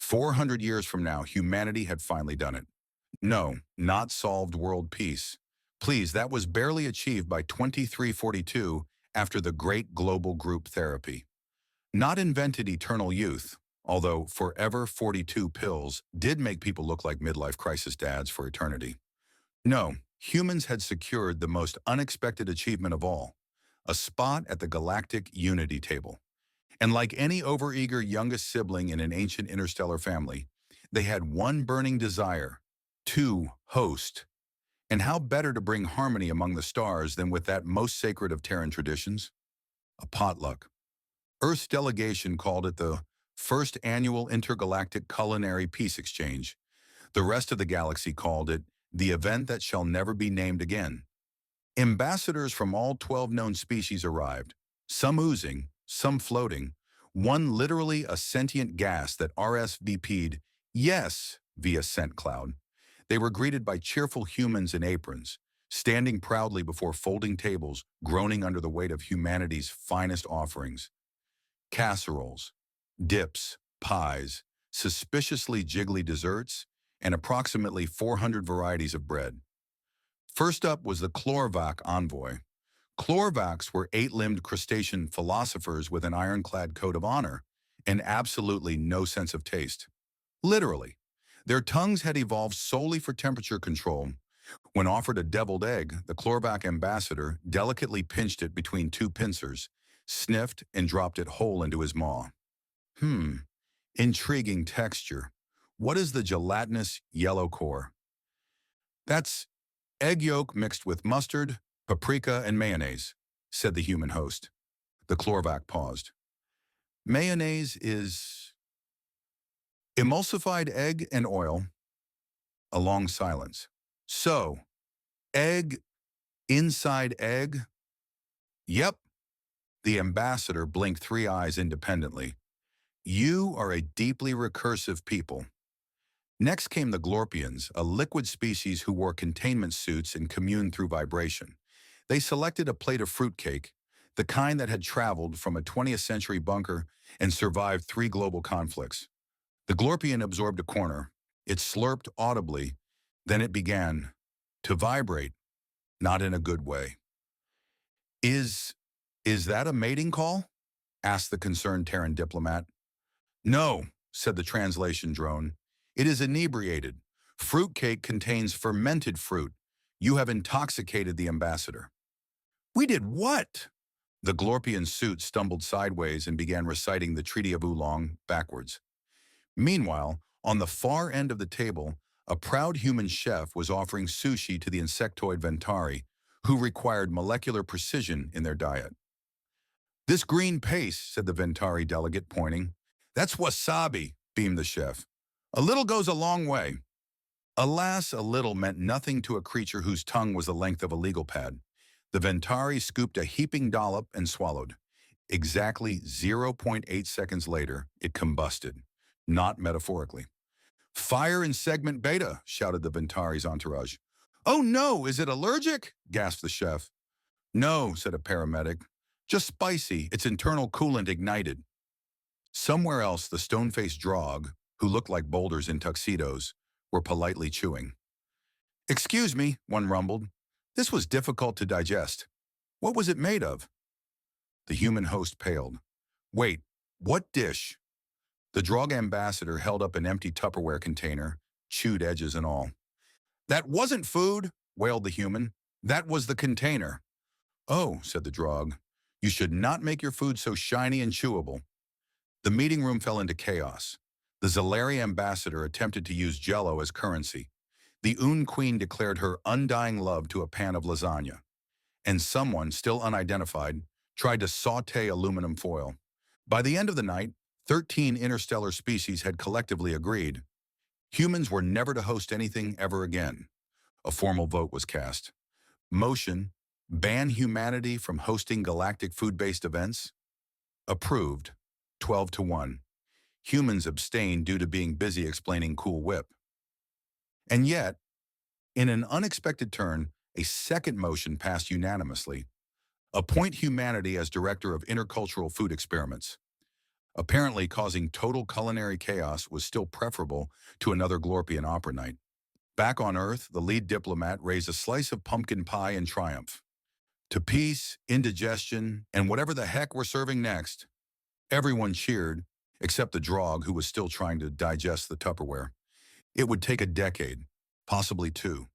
400 years from now, humanity had finally done it. No, not solved world peace. Please, that was barely achieved by 2342 after the Great Global Group Therapy. Not invented eternal youth, although Forever 42 pills did make people look like midlife crisis dads for eternity. No, humans had secured the most unexpected achievement of all, a spot at the Galactic Unity table. And like any overeager youngest sibling in an ancient interstellar family, they had one burning desire: to host. And how better to bring harmony among the stars than with that most sacred of Terran traditions? A potluck. Earth's delegation called it the first annual intergalactic culinary peace exchange. The rest of the galaxy called it the event that shall never be named again. Ambassadors from all 12 known species arrived, some oozing, some floating, one literally a sentient gas that RSVP'd yes via scent cloud. They were greeted by cheerful humans in aprons, standing proudly before folding tables, groaning under the weight of humanity's finest offerings. Casseroles, dips, pies, suspiciously jiggly desserts, and approximately 400 varieties of bread. First up was the Chlorvac envoy. Chlorvacs were eight-limbed crustacean philosophers with an ironclad code of honor and absolutely no sense of taste. Literally, their tongues had evolved solely for temperature control. When offered a deviled egg, the Chlorvac ambassador delicately pinched it between two pincers, sniffed, and dropped it whole into his maw. Intriguing texture. What is the gelatinous yellow core? That's egg yolk mixed with mustard, paprika, and mayonnaise, said the human host. The Chlorvac paused. Mayonnaise is emulsified egg and oil. A long silence. So, egg inside egg? Yep. The ambassador blinked three eyes independently. You are a deeply recursive people. Next came the Glorpians, a liquid species who wore containment suits and communed through vibration. They selected a plate of fruitcake, the kind that had traveled from a 20th century bunker and survived three global conflicts. The Glorpian absorbed a corner. It slurped audibly. Then it began to vibrate, not in a good way. Is that a mating call? Asked the concerned Terran diplomat. No, said the translation drone. It is inebriated. Fruitcake contains fermented fruit. You have intoxicated the ambassador. We did what? The Glorpian suit stumbled sideways and began reciting the Treaty of Oolong backwards. Meanwhile, on the far end of the table, a proud human chef was offering sushi to the insectoid Ventari, who required molecular precision in their diet. This green paste, said the Ventari delegate, pointing. That's wasabi, beamed the chef. A little goes a long way. Alas, a little meant nothing to a creature whose tongue was the length of a legal pad. The Ventari scooped a heaping dollop and swallowed. Exactly 0.8 seconds later, it combusted, not metaphorically. Fire in segment beta, shouted the Ventari's entourage. Oh no, is it allergic? Gasped the chef. No, said a paramedic. Just spicy, its internal coolant ignited. Somewhere else, the stone-faced drog, who looked like boulders in tuxedos, were politely chewing. Excuse me, one rumbled. This was difficult to digest. What was it made of? The human host paled. Wait, what dish? The drog ambassador held up an empty Tupperware container, chewed edges and all. That wasn't food, wailed the human. That was the container. Oh, said the drog. You should not make your food so shiny and chewable. The meeting room fell into chaos. The Zalari ambassador attempted to use Jell-O as currency. The Un Queen declared her undying love to a pan of lasagna. And someone, still unidentified, tried to saute aluminum foil. By the end of the night, 13 interstellar species had collectively agreed. Humans were never to host anything ever again. A formal vote was cast. Motion: ban humanity from hosting galactic food-based events. Approved, 12-1. Humans abstained due to being busy explaining Cool Whip. And yet, in an unexpected turn, a second motion passed unanimously. Appoint humanity as director of intercultural food experiments. Apparently, causing total culinary chaos was still preferable to another Glorpian opera night. Back on Earth, the lead diplomat raised a slice of pumpkin pie in triumph. To peace, indigestion, and whatever the heck we're serving next, everyone cheered, except the drog who was still trying to digest the Tupperware. It would take a decade, possibly two,